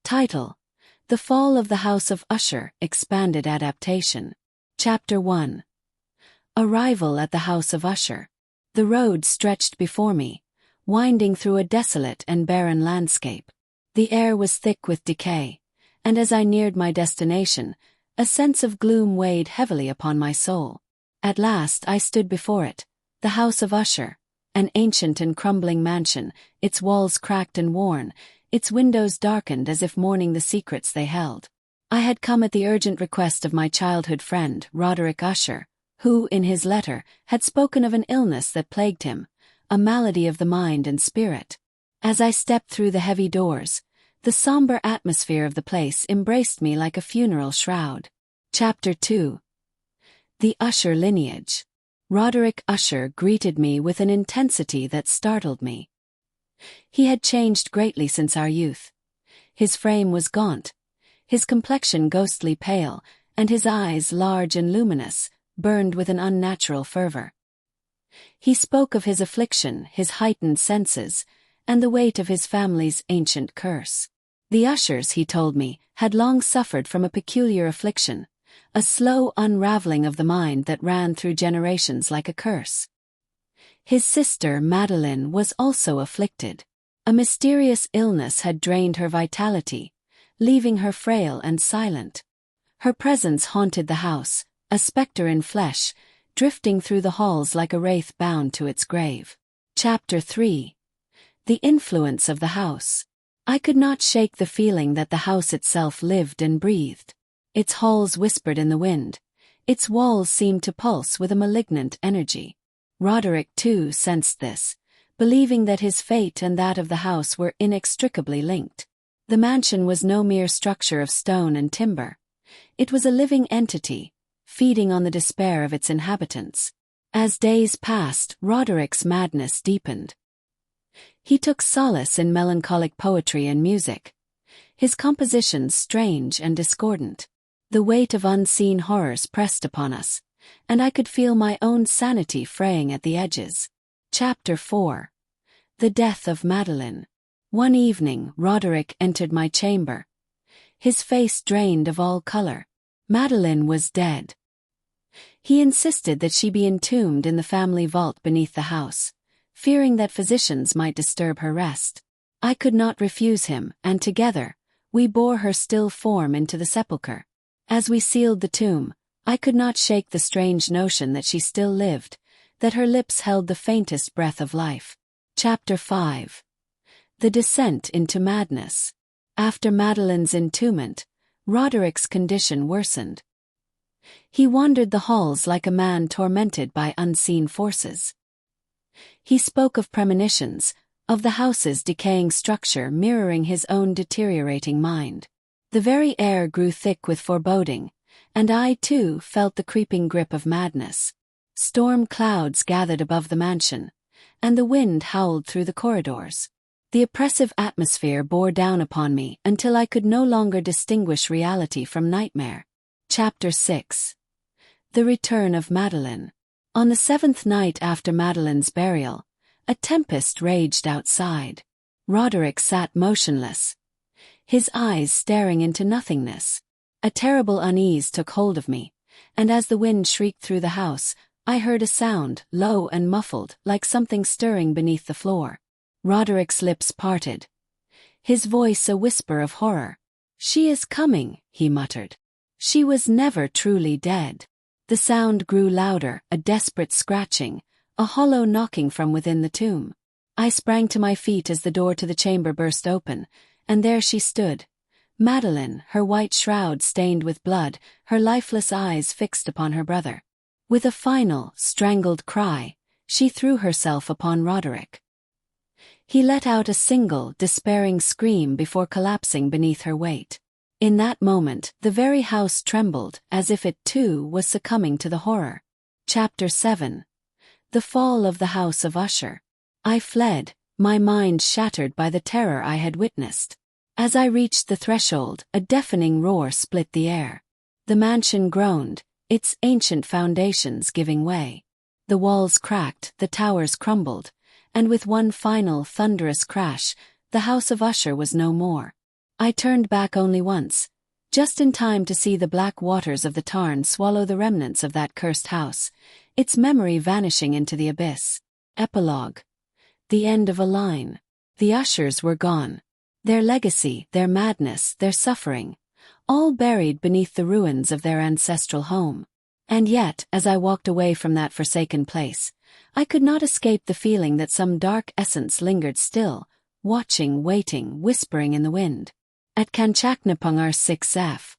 Title: The Fall of the House of Usher, expanded adaptation. Chapter 1. Arrival at the House of Usher. The road stretched before me, winding through a desolate and barren landscape. The air was thick with decay, and as I neared my destination, a sense of gloom weighed heavily upon my soul. At last I stood before it, the House of Usher, an ancient and crumbling mansion, its walls cracked and worn, its windows darkened as if mourning the secrets they held. I had come at the urgent request of my childhood friend, Roderick Usher, who, in his letter, had spoken of an illness that plagued him, a malady of the mind and spirit. As I stepped through the heavy doors, the somber atmosphere of the place embraced me like a funeral shroud. Chapter 2. The Usher Lineage. Roderick Usher greeted me with an intensity that startled me. He had changed greatly since our youth. His frame was gaunt, his complexion ghostly pale, and his eyes, large and luminous, burned with an unnatural fervor. He spoke of his affliction, his heightened senses, and the weight of his family's ancient curse. The Ushers, he told me, had long suffered from a peculiar affliction, a slow unraveling of the mind that ran through generations like a curse. His sister, Madeline, was also afflicted. A mysterious illness had drained her vitality, leaving her frail and silent. Her presence haunted the house, a specter in flesh, drifting through the halls like a wraith bound to its grave. Chapter 3. The Influence of the House. I could not shake the feeling that the house itself lived and breathed. Its halls whispered in the wind, its walls seemed to pulse with a malignant energy. Roderick, too, sensed this, believing that his fate and that of the house were inextricably linked. The mansion was no mere structure of stone and timber. It was a living entity, feeding on the despair of its inhabitants. As days passed, Roderick's madness deepened. He took solace in melancholic poetry and music, his compositions strange and discordant. The weight of unseen horrors pressed upon us, and I could feel my own sanity fraying at the edges. Chapter 4. The Death of Madeline. One evening, Roderick entered my chamber, his face drained of all color. Madeline was dead. He insisted that she be entombed in the family vault beneath the house, fearing that physicians might disturb her rest. I could not refuse him, and together, we bore her still form into the sepulchre. As we sealed the tomb, I could not shake the strange notion that she still lived, that her lips held the faintest breath of life. Chapter 5. The Descent into Madness. After Madeline's entombment, Roderick's condition worsened. He wandered the halls like a man tormented by unseen forces. He spoke of premonitions, of the house's decaying structure mirroring his own deteriorating mind. The very air grew thick with foreboding, and I, too, felt the creeping grip of madness. Storm clouds gathered above the mansion, and the wind howled through the corridors. The oppressive atmosphere bore down upon me until I could no longer distinguish reality from nightmare. Chapter 6. The Return of Madeline. On the 7th night after Madeline's burial, a tempest raged outside. Roderick sat motionless, his eyes staring into nothingness. A terrible unease took hold of me, and as the wind shrieked through the house, I heard a sound, low and muffled, like something stirring beneath the floor. Roderick's lips parted, his voice a whisper of horror. "She is coming," he muttered. "She was never truly dead." The sound grew louder, a desperate scratching, a hollow knocking from within the tomb. I sprang to my feet as the door to the chamber burst open, and there she stood, Madeline, her white shroud stained with blood, her lifeless eyes fixed upon her brother. With a final, strangled cry, she threw herself upon Roderick. He let out a single, despairing scream before collapsing beneath her weight. In that moment, the very house trembled, as if it too was succumbing to the horror. Chapter 7. The Fall of the House of Usher. I fled, my mind shattered by the terror I had witnessed. As I reached the threshold, a deafening roar split the air. The mansion groaned, its ancient foundations giving way. The walls cracked, the towers crumbled, and with one final thunderous crash, the House of Usher was no more. I turned back only once, just in time to see the black waters of the Tarn swallow the remnants of that cursed house, its memory vanishing into the abyss. Epilogue. The end of a line. The Ushers were gone. Their legacy, their madness, their suffering, all buried beneath the ruins of their ancestral home. And yet, as I walked away from that forsaken place, I could not escape the feeling that some dark essence lingered still, watching, waiting, whispering in the wind. At Kanchaknapungar 6F.